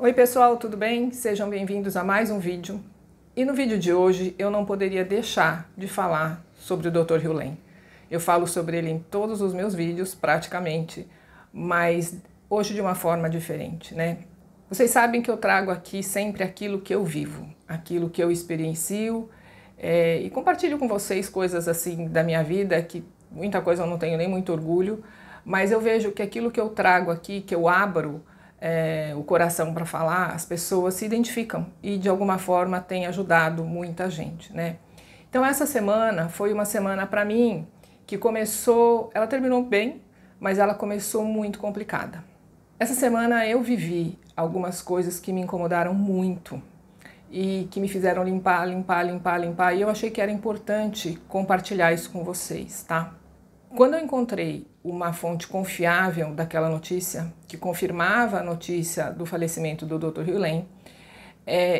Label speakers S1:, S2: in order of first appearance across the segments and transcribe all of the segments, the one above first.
S1: Oi pessoal, tudo bem? Sejam bem-vindos a mais um vídeo. E no vídeo de hoje eu não poderia deixar de falar sobre o Dr. Hugh Lane. Eu falo sobre ele em todos os meus vídeos, praticamente, mas hoje de uma forma diferente, né? Vocês sabem que eu trago aqui sempre aquilo que eu vivo, aquilo que eu experiencio e compartilho com vocês coisas assim da minha vida, que muita coisa eu não tenho nem muito orgulho, mas eu vejo que aquilo que eu trago aqui, que eu abro o coração para falar, as pessoas se identificam e de alguma forma tem ajudado muita gente, né? Então essa semana foi uma semana para mim que começou, ela terminou bem, mas ela começou muito complicada. Essa semana eu vivi algumas coisas que me incomodaram muito e que me fizeram limpar, e eu achei que era importante compartilhar isso com vocês, tá? Quando eu encontrei uma fonte confiável daquela notícia, que confirmava a notícia do falecimento do Dr. Hugh Lane,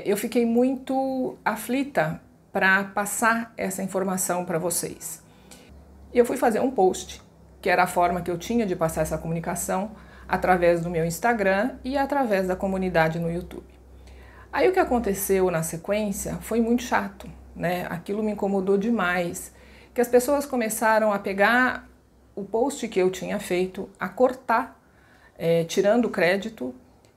S1: eu fiquei muito aflita para passar essa informação para vocês. E eu fui fazer um post, que era a forma que eu tinha de passar essa comunicação, através do meu Instagram e através da comunidade no YouTube. Aí o que aconteceu na sequência foi muito chato, né? Aquilo me incomodou demais, que as pessoas começaram a pegar o post que eu tinha feito, a cortar, tirando o crédito,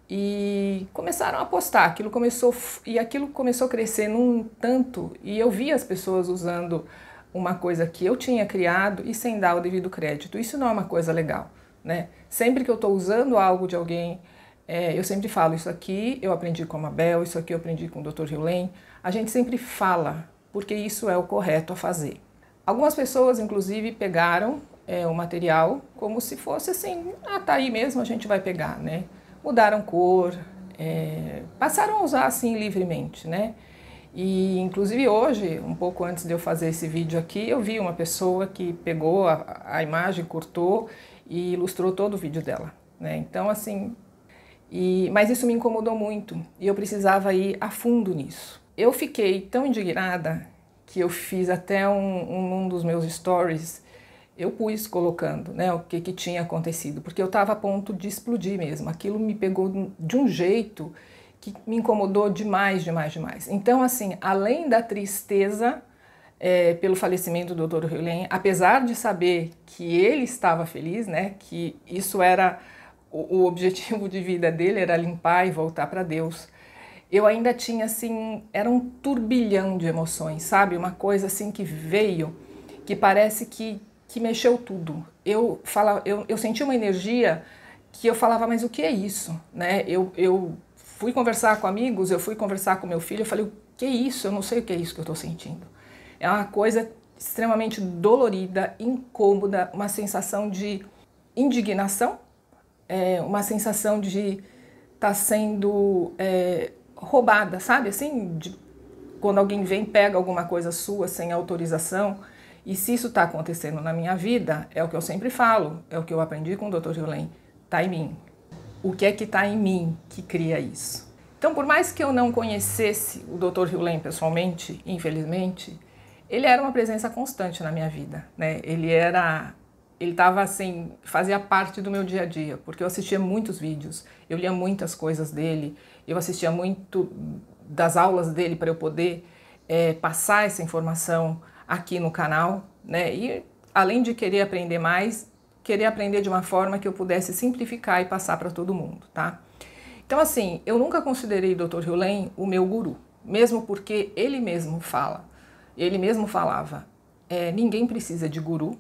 S1: e começaram a postar. Aquilo começou a crescer num tanto, e eu vi as pessoas usando uma coisa que eu tinha criado e sem dar o devido crédito. Isso não é uma coisa legal, né? Sempre que eu estou usando algo de alguém, eu sempre falo, isso aqui eu aprendi com a Mabel, isso aqui eu aprendi com o Dr. Hugh Lane. A gente sempre fala, porque isso é o correto a fazer. Algumas pessoas, inclusive, pegaram o material como se fosse assim, tá aí mesmo, a gente vai pegar, né? Mudaram cor, passaram a usar assim livremente, né? E inclusive hoje, um pouco antes de eu fazer esse vídeo aqui, eu vi uma pessoa que pegou a imagem, cortou e ilustrou todo o vídeo dela, né? Então assim, mas isso me incomodou muito e eu precisava ir a fundo nisso. Eu fiquei tão indignada que eu fiz até um dos meus stories, eu pus colocando, né, o que tinha acontecido, porque eu estava a ponto de explodir mesmo. Aquilo me pegou de um jeito que me incomodou demais. Então, assim, além da tristeza pelo falecimento do Dr. Hugh Lane, apesar de saber que ele estava feliz, né, que isso era o objetivo de vida dele, era limpar e voltar para Deus, eu ainda tinha, assim, era um turbilhão de emoções, sabe? Uma coisa, assim, que veio, que parece que mexeu tudo. Eu senti uma energia que eu falava, mas o que é isso? Né? Eu fui conversar com amigos, eu fui conversar com meu filho, eu falei, o que é isso? Eu não sei o que é isso que eu estou sentindo. É uma coisa extremamente dolorida, incômoda, uma sensação de indignação, uma sensação de estar sendo roubada, sabe? Assim, quando alguém vem e pega alguma coisa sua sem autorização. E se isso está acontecendo na minha vida, é o que eu sempre falo, é o que eu aprendi com o Dr. Hugh Lane, está em mim. O que é que está em mim que cria isso? Então, por mais que eu não conhecesse o Dr. Hugh Lane pessoalmente, infelizmente, ele era uma presença constante na minha vida, né? Ele estava assim, fazia parte do meu dia a dia, porque eu assistia muitos vídeos, eu lia muitas coisas dele, eu assistia muito das aulas dele para eu poder passar essa informação aqui no canal, né? E além de querer aprender mais, querer aprender de uma forma que eu pudesse simplificar e passar para todo mundo, tá? Então assim, eu nunca considerei o Dr. Hugh Lane o meu guru, mesmo porque ele mesmo falava, ninguém precisa de guru,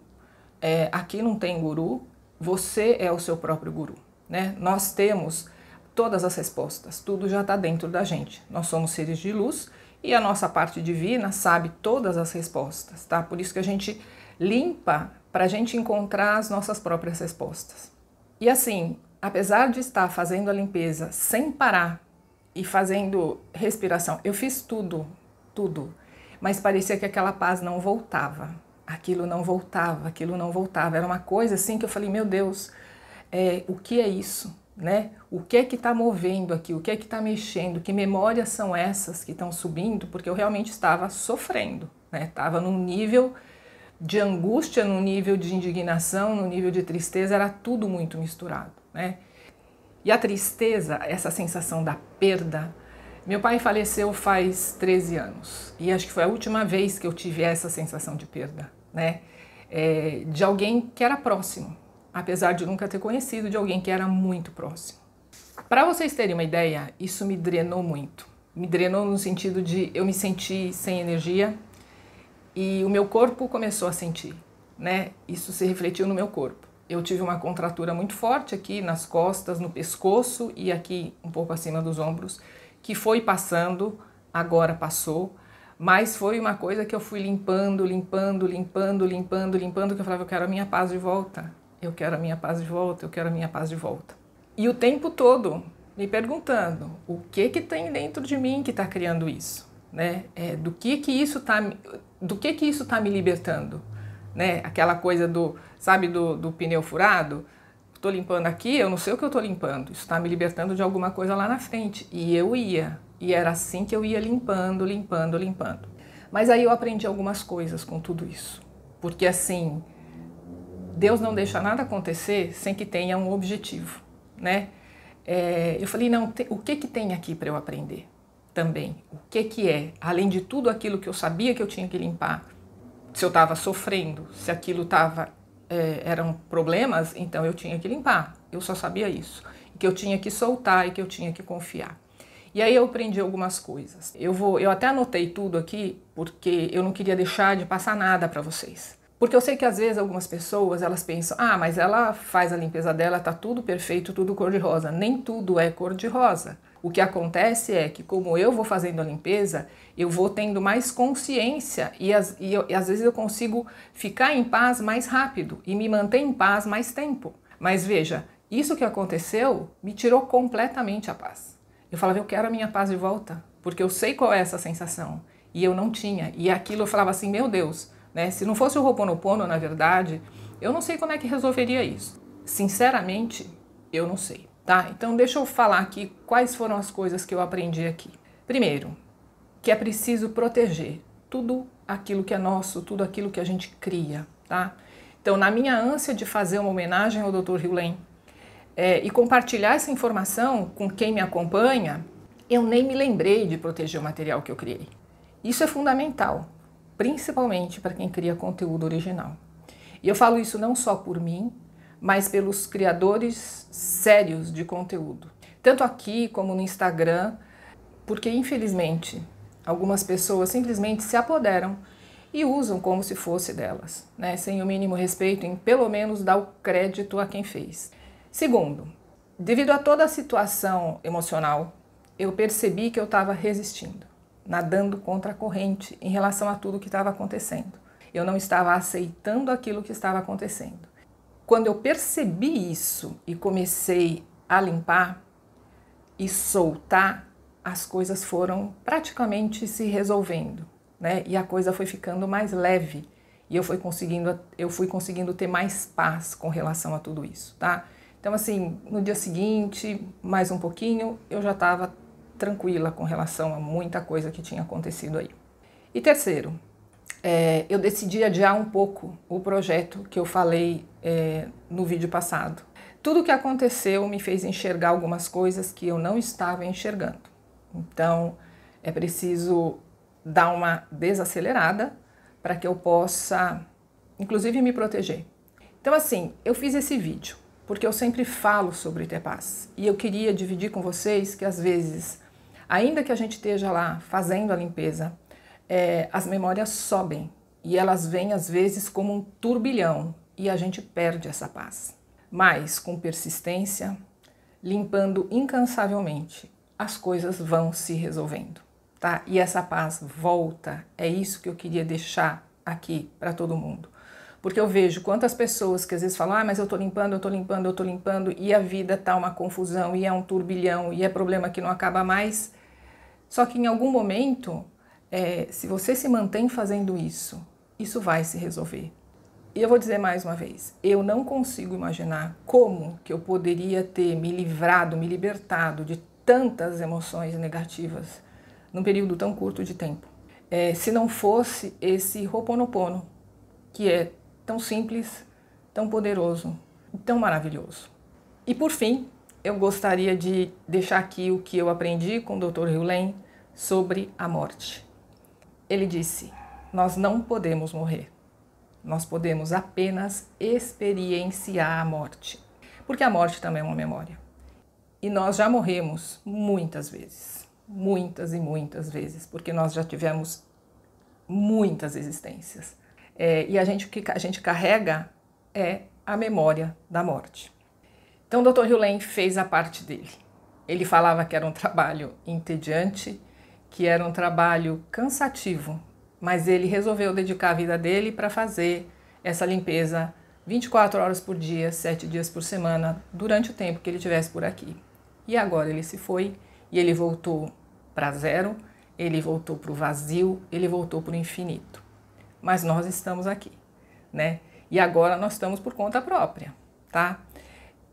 S1: aqui não tem guru, você é o seu próprio guru, né? Nós temos todas as respostas, tudo já está dentro da gente, nós somos seres de luz, e a nossa parte divina sabe todas as respostas, tá? Por isso que a gente limpa para a gente encontrar as nossas próprias respostas. E assim, apesar de estar fazendo a limpeza sem parar e fazendo respiração, eu fiz tudo, mas parecia que aquela paz não voltava. Aquilo não voltava. Era uma coisa assim que eu falei, meu Deus, o que é isso? Né? O que é que está movendo aqui? O que é que está mexendo? Que memórias são essas que estão subindo? Porque eu realmente estava sofrendo, né? Estava num nível de angústia, num nível de indignação, num nível de tristeza, era tudo muito misturado, né? E a tristeza, essa sensação da perda, meu pai faleceu faz 13 anos e acho que foi a última vez que eu tive essa sensação de perda, né? De alguém que era próximo, apesar de nunca ter conhecido, de alguém que era muito próximo. Para vocês terem uma ideia, isso me drenou muito. Me drenou no sentido de eu me sentir sem energia e o meu corpo começou a sentir, né? Isso se refletiu no meu corpo. Eu tive uma contratura muito forte aqui nas costas, no pescoço e aqui um pouco acima dos ombros, que foi passando, agora passou, mas foi uma coisa que eu fui limpando, que eu falava, eu quero a minha paz de volta, eu quero a minha paz de volta, eu quero a minha paz de volta. E o tempo todo me perguntando, o que tem dentro de mim que está criando isso, né? Do que isso está me libertando? Né? Aquela coisa do pneu furado, estou limpando aqui, eu não sei o que eu estou limpando, isso está me libertando de alguma coisa lá na frente. E era assim que eu ia limpando. Mas aí eu aprendi algumas coisas com tudo isso, porque assim, Deus não deixa nada acontecer sem que tenha um objetivo, né? Eu falei, não, o que tem aqui para eu aprender também? O que é, além de tudo aquilo que eu sabia que eu tinha que limpar, se eu estava sofrendo, se aquilo eram problemas, então eu tinha que limpar. Eu só sabia isso. Que eu tinha que soltar e que eu tinha que confiar. E aí eu aprendi algumas coisas. Eu até anotei tudo aqui, porque eu não queria deixar de passar nada para vocês. Porque eu sei que às vezes algumas pessoas, elas pensam, mas ela faz a limpeza dela, tá tudo perfeito, tudo cor-de-rosa. Nem tudo é cor-de-rosa. O que acontece é que, como eu vou fazendo a limpeza, eu vou tendo mais consciência e às vezes eu consigo ficar em paz mais rápido e me manter em paz mais tempo. Mas veja, isso que aconteceu me tirou completamente a paz. Eu falava, eu quero a minha paz de volta, porque eu sei qual é essa sensação. E eu não tinha. E aquilo eu falava assim, meu Deus, né? Se não fosse o Ho'oponopono, na verdade, eu não sei como é que resolveria isso. Sinceramente, eu não sei. Tá? Então deixa eu falar aqui quais foram as coisas que eu aprendi aqui. Primeiro, que é preciso proteger tudo aquilo que é nosso, tudo aquilo que a gente cria, tá? Então, na minha ânsia de fazer uma homenagem ao Dr. Hugh e compartilhar essa informação com quem me acompanha, eu nem me lembrei de proteger o material que eu criei. Isso é fundamental, principalmente para quem cria conteúdo original. E eu falo isso não só por mim, mas pelos criadores sérios de conteúdo, tanto aqui como no Instagram, porque infelizmente algumas pessoas simplesmente se apoderam e usam como se fosse delas, né? Sem o mínimo respeito em pelo menos dar o crédito a quem fez. Segundo, devido a toda a situação emocional, eu percebi que eu estava resistindo, nadando contra a corrente em relação a tudo que estava acontecendo. Eu não estava aceitando aquilo que estava acontecendo. Quando eu percebi isso e comecei a limpar e soltar, as coisas foram praticamente se resolvendo, né? E a coisa foi ficando mais leve e eu fui conseguindo ter mais paz com relação a tudo isso, tá? Então assim, no dia seguinte, mais um pouquinho, eu já estava tranquila com relação a muita coisa que tinha acontecido aí. E terceiro, eu decidi adiar um pouco o projeto que eu falei no vídeo passado. Tudo o que aconteceu me fez enxergar algumas coisas que eu não estava enxergando. Então, é preciso dar uma desacelerada para que eu possa, inclusive, me proteger. Então, assim, eu fiz esse vídeo porque eu sempre falo sobre ter paz. E eu queria dividir com vocês que, às vezes, ainda que a gente esteja lá fazendo a limpeza, as memórias sobem e elas vêm às vezes como um turbilhão e a gente perde essa paz. Mas com persistência, limpando incansavelmente, as coisas vão se resolvendo, tá? E essa paz volta, é isso que eu queria deixar aqui para todo mundo. Porque eu vejo quantas pessoas que às vezes falam, mas eu tô limpando, e a vida tá uma confusão, e é um turbilhão, e é problema que não acaba mais. Só que em algum momento, se você se mantém fazendo isso, isso vai se resolver. E eu vou dizer mais uma vez, eu não consigo imaginar como que eu poderia ter me livrado, me libertado de tantas emoções negativas num período tão curto de tempo. Se não fosse esse Ho'oponopono, que é tão simples, tão poderoso, tão maravilhoso. E por fim, eu gostaria de deixar aqui o que eu aprendi com o Dr. Hugh sobre a morte. Ele disse: nós não podemos morrer, nós podemos apenas experienciar a morte, porque a morte também é uma memória. E nós já morremos muitas vezes, muitas e muitas vezes, porque nós já tivemos muitas existências. E o que a gente carrega é a memória da morte. Então o Dr. Hugh fez a parte dele. Ele falava que era um trabalho entediante, que era um trabalho cansativo, mas ele resolveu dedicar a vida dele para fazer essa limpeza 24 horas por dia, 7 dias por semana, durante o tempo que ele estivesse por aqui. E agora ele se foi e ele voltou para zero, ele voltou para o vazio, ele voltou para o infinito. Mas nós estamos aqui, né? E agora nós estamos por conta própria, tá?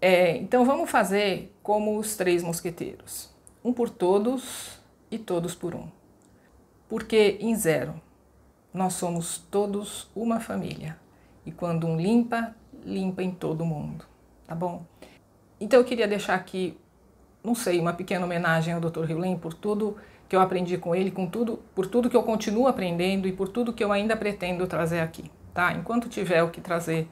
S1: Então vamos fazer como os 3 mosqueteiros. Um por todos e todos por um. Porque em zero nós somos todos uma família. E quando um limpa, limpa em todo mundo, tá bom? Então eu queria deixar aqui, não sei, uma pequena homenagem ao Dr. Hugh por tudo que eu aprendi com ele, por tudo que eu continuo aprendendo e por tudo que eu ainda pretendo trazer aqui, tá? Enquanto tiver o que trazer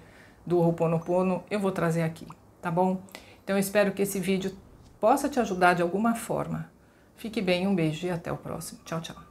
S1: do Ho'oponopono, eu vou trazer aqui, tá bom? Então eu espero que esse vídeo possa te ajudar de alguma forma. Fique bem, um beijo e até o próximo. Tchau, tchau.